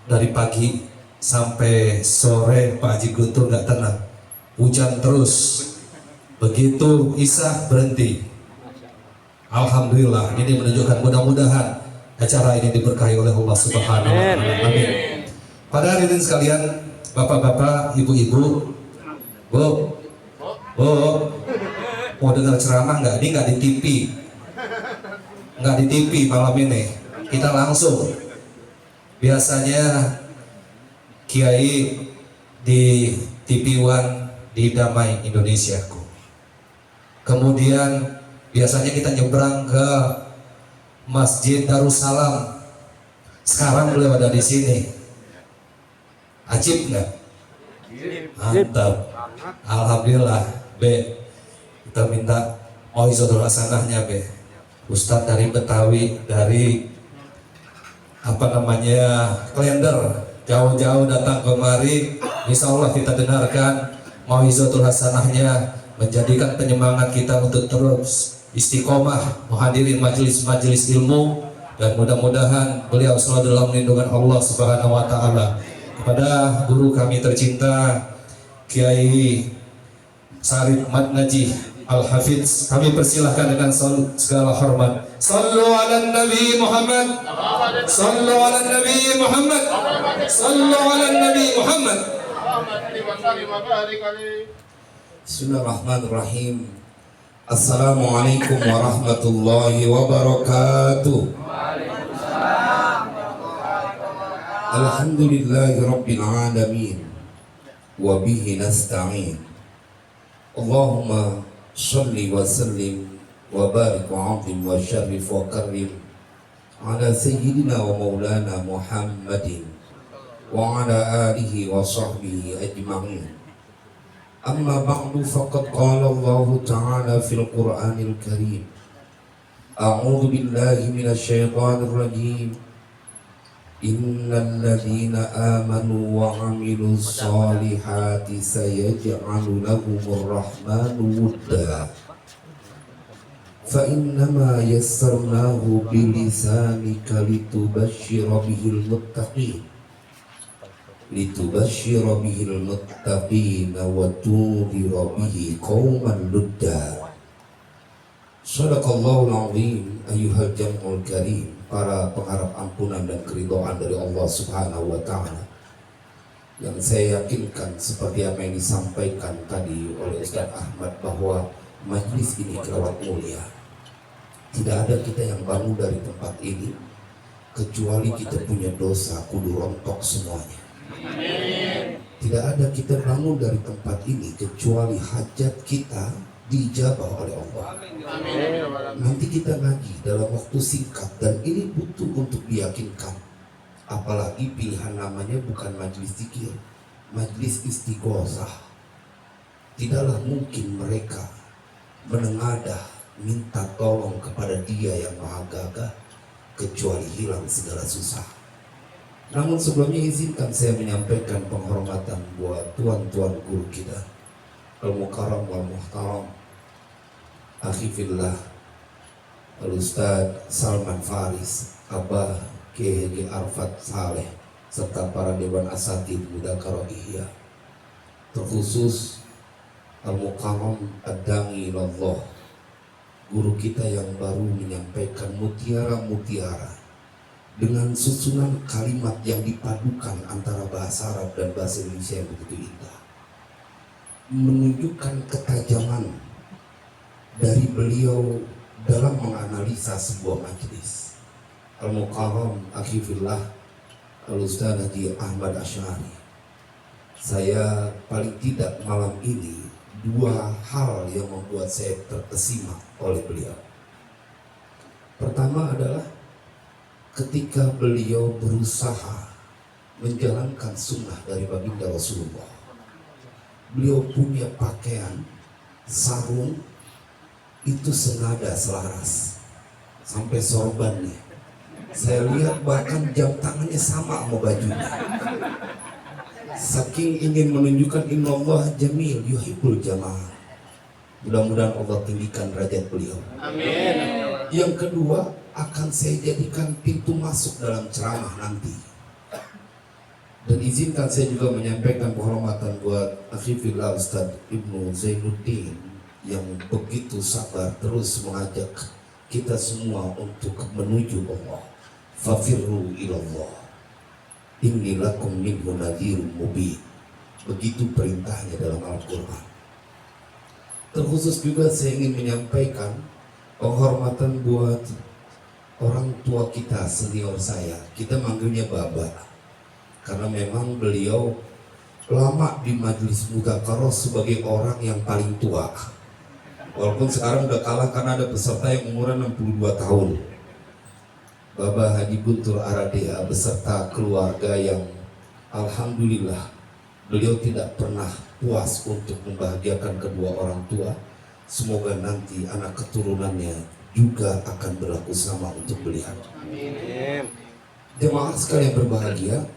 dari pagi sampai sore Pak Haji Guntur nggak tenang, hujan terus. Begitu Isya berhenti. Alhamdulillah, ini menunjukkan mudah-mudahan acara ini diberkahi oleh Allah Subhanahu wa Ta'ala. Amin. Pada hadirin sekalian, bapak-bapak, ibu-ibu, bu, mau dengar ceramah nggak? Ini nggak di TV, nggak di TV malam ini. Kita langsung. Biasanya Kiai di TV One di Damai Indonesiaku. Kemudian biasanya kita nyebrang ke Masjid Darussalam. Sekarang beliau ada di sini. Ajib nggak? Mantap. Alhamdulillah. B. Kita minta Moizotul Hasanahnya B. Ustadz dari Betawi, dari Klender, jauh-jauh datang kemari. Insya Allah kita dengarkan Moizotul Hasanahnya, menjadikan penyemangat kita untuk terus istiqomah menghadiri majelis-majelis ilmu, dan mudah-mudahan beliau selalu dalam lindungan Allah Subhanahu wa Ta'ala. Kepada guru kami tercinta Kiai Sarif Madnaji Al-Hafidz, kami persilahkan dengan segala hormat. Sallu ala Nabi Muhammad, sallu ala Nabi Muhammad, sallu ala Nabi Muhammad. Bismillahirrahmanirrahim. Assalamualaikum warahmatullahi wabarakatuh. Alhamdulillahi rabbil alamin, wa bihi nasta'in. Allahumma shalli wa sallim wa barik wa azim wa syarif wa karim ala sayyidina wa maulana Muhammadin wa ala alihi wa sahbihi ajma'in. Amma ba'du, faqad qala Allah ta'ala fil Qur'anil Karim. A'udzu billahi minasy syaithanir rajim. Innal ladzina amanu wa 'amilus shalihati sayaj'alu lahumur rahmanu wudda. Fa innama yassarnahu bilisanika litubashshira bihil muttaqin. Litubashshira bihil muttaqina wa tudhira bihi qauman ludda. Shadaqallahul azim. Ayyuhal jam'ul karim, para pengharap ampunan dan keridhaan dari Allah Subhanahu wa Ta'ala, yang saya yakinkan seperti apa yang disampaikan tadi oleh Ustaz Ahmad, bahwa majlis ini kelewat mulia. Tidak ada kita yang bangun dari tempat ini kecuali kita punya dosa kudu rontok semuanya. Tidak ada kita bangun dari tempat ini kecuali hajat kita dijabah oleh Allah. Nanti kita ngaji dalam waktu singkat, dan ini butuh untuk diyakinkan. Apalagi pilihan namanya bukan majlis zikir, majlis istighosah. Tidaklah mungkin mereka menengadah minta tolong kepada Dia yang Maha Gagah kecuali hilang segala susah. Namun sebelumnya izinkan saya menyampaikan penghormatan buat tuan-tuan guru kita, Al-Mukarram wal Muhtaram, Akhi fillah Al-Ustadz Salman Faris, Abah Kiai Arfat Saleh, serta para Dewan Asatidz Mudzakarah Ihya. Terkhusus Al-Mukarram Ad-Da'i ilallah, guru kita yang baru menyampaikan mutiara-mutiara dengan susunan kalimat yang dipadukan antara bahasa Arab dan bahasa Indonesia yang begitu indah, menunjukkan ketajaman dari beliau dalam menganalisa sebuah majlis. Al-Mukarram Akhi fillah Al-Ustaz Haji Ahmad Asy'ari, saya paling tidak malam ini dua hal yang membuat saya terkesima oleh beliau. Pertama adalah ketika beliau berusaha menjalankan sunnah dari baginda Rasulullah. Beliau punya pakaian sarung itu senada selaras sampai sorbannya. Saya lihat bahkan jam tangannya sama bajunya. Saking ingin menunjukkan innallaha jamil yuhibbul jamal. Mudah-mudahan Allah tinggikan derajat beliau. Amin. Yang kedua, akan saya jadikan pintu masuk dalam ceramah nanti. Dan izinkan saya juga menyampaikan penghormatan buat Akhifillah Ustadz Ibnu Zainuddin yang begitu sabar terus mengajak kita semua untuk menuju Allah. Fafirru ilallah inni lakum minhu nadhirun mubin. Begitu perintahnya dalam Al-Quran. Terkhusus juga saya ingin menyampaikan penghormatan buat orang tua kita, senior saya. Kita manggilnya Baba karena memang beliau lama di Majelis Mudzakarah sebagai orang yang paling tua. Walaupun sekarang udah kalah karena ada peserta yang umuran 62 tahun. Baba Haji Guntur Aradea beserta keluarga yang alhamdulillah beliau tidak pernah puas untuk membahagiakan kedua orang tua. Semoga nanti anak keturunannya juga akan berlaku sama untuk beliau. Amin. Jemaah sekalian berbahagia,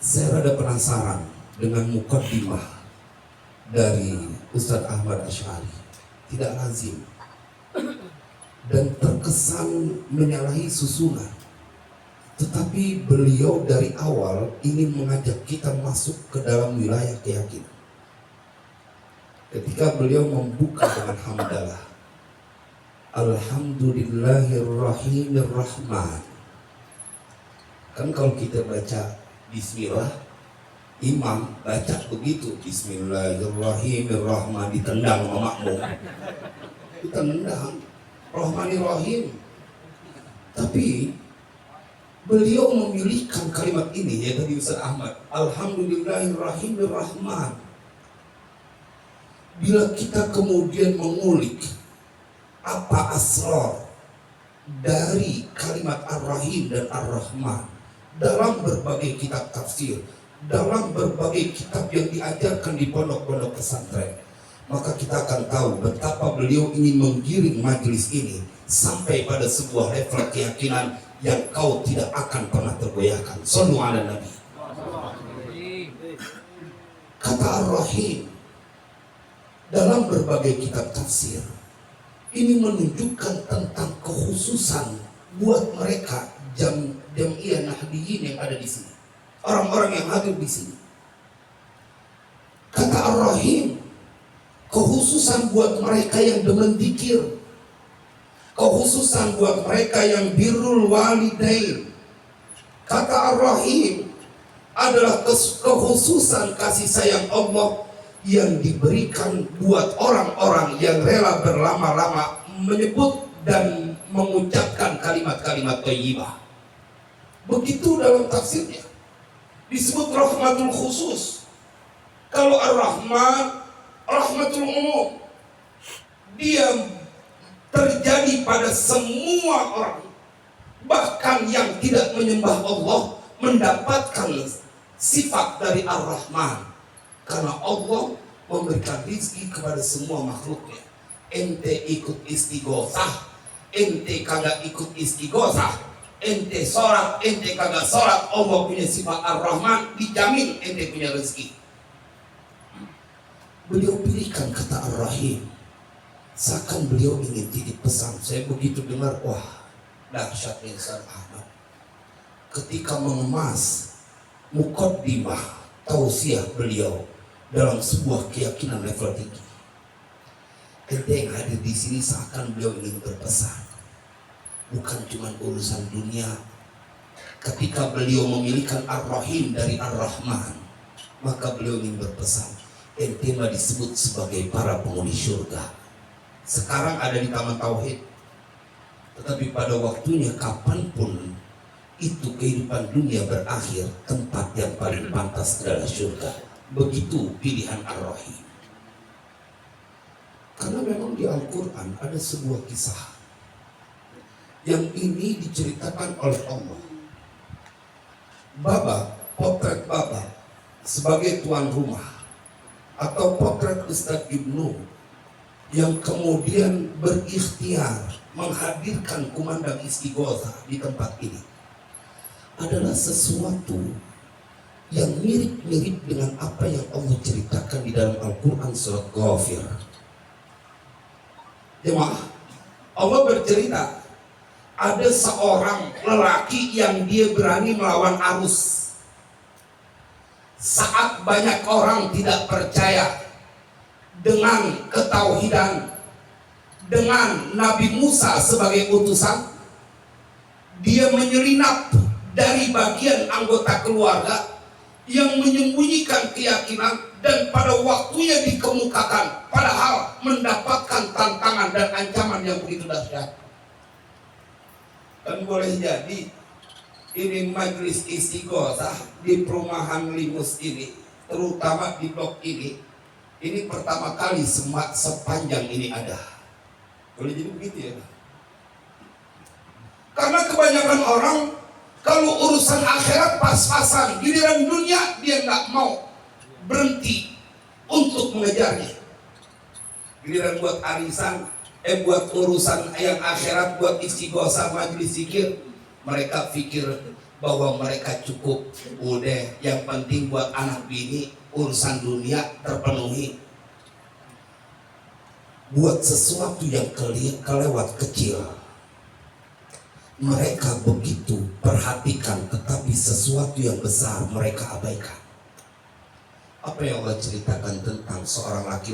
saya rada penasaran dengan mukaddimah dari Ustadz Ahmad Asy'ari. Tidak lazim dan terkesan menyalahi susunan, tetapi beliau dari awal ingin mengajak kita masuk ke dalam wilayah keyakinan. Ketika beliau membuka dengan hamdalah, Alhamdulillahirrahmanirrahim. Kan kalau kita baca Bismillah, imam baca begitu, Bismillahirrahmanirrahim, ditendang sama makmum, ditendang Rahmanirrahim. Tapi beliau memilihkan kalimat ini, ya tadi Ustaz Ahmad, Alhamdulillahirrahmanirrahim. Bila kita kemudian mengulik apa asrar dari kalimat Ar-Rahim dan Ar-Rahman dalam berbagai kitab tafsir, dalam berbagai kitab yang diajarkan di pondok-pondok pesantren, maka kita akan tahu betapa beliau ingin menggiring majelis ini sampai pada sebuah level keyakinan yang kau tidak akan pernah tergoyahkan. Shallu ala Nabi. Kata Ar-Rahim dalam berbagai kitab tafsir ini menunjukkan tentang kekhususan buat mereka Jam'iyah Nahdiyin yang ada di sini, orang-orang yang hadir di sini. Kata Ar-Rahim, kekhususan buat mereka yang demen dzikir, kekhususan buat mereka yang birrul walidain. Kata Ar-Rahim adalah kekhususan kasih sayang Allah yang diberikan buat orang-orang yang rela berlama-lama menyebut dan mengucapkan kalimat-kalimat thayyibah. Begitu dalam tafsirnya disebut rahmatul khusus. Kalau Ar-Rahman, rahmatul umum, dia terjadi pada semua orang, bahkan yang tidak menyembah Allah mendapatkan sifat dari Ar-Rahman, karena Allah memberikan rizki kepada semua makhluknya. Ente ikut istighosah, ente kagak ikut istighosah, ente sholat, ente kagak sholat, Allah punya sifat Ar-Rahman, dijamin ente punya rezeki. Beliau pilihkan kata Ar-Rahim, seakan beliau ingin titip pesan. Saya begitu dengar, wah dahsyatnya Ustaz Ahmad ketika mengemas mukaddimah tausiah beliau dalam sebuah keyakinan level tinggi. Ente yang hadir di sini seakan beliau ingin berpesan, bukan cuma urusan dunia. Ketika beliau memilihkan Ar-Rahim dari Ar-Rahman, maka beliau ingin berpesan, ente mah disebut sebagai para penghuni surga. Sekarang ada di Taman Tauhid, tetapi pada waktunya kapanpun itu kehidupan dunia berakhir, tempat yang paling pantas adalah surga. Begitu pilihan Ar-Rahim. Karena memang di Al-Quran ada sebuah kisah yang ini diceritakan oleh Allah. Baba, potret Baba sebagai tuan rumah, atau potret Ustadz Ibnu yang kemudian berikhtiar menghadirkan kumandang istighosah di tempat ini, adalah sesuatu yang mirip-mirip dengan apa yang Allah ceritakan di dalam Al-Quran surat Ghafir. Jemaah, Allah bercerita ada seorang lelaki yang dia berani melawan arus. saat banyak orang tidak percaya dengan ketauhidan, dengan Nabi Musa sebagai utusan, dia menyelinap dari bagian anggota keluarga yang menyembunyikan keyakinan, dan pada waktunya dikemukakan, padahal mendapatkan tantangan dan ancaman yang begitu dahsyat. Dan boleh jadi ini majelis istighosah di perumahan Limus ini, terutama di blok ini pertama kali sepanjang ini ada. Boleh jadi begitu ya. Karena kebanyakan orang kalau urusan akhirat pas-pasan, giliran dunia dia nggak mau berhenti untuk mengejarnya. Giliran buat arisan, buat urusan yang akhirat, buat istighosah, majelis zikir, mereka pikir bahwa mereka cukup, udah yang penting buat anak bini urusan dunia terpenuhi. Buat sesuatu yang kelewat kecil mereka begitu perhatikan, tetapi sesuatu yang besar mereka abaikan. Apa yang Allah ceritakan tentang seorang laki-laki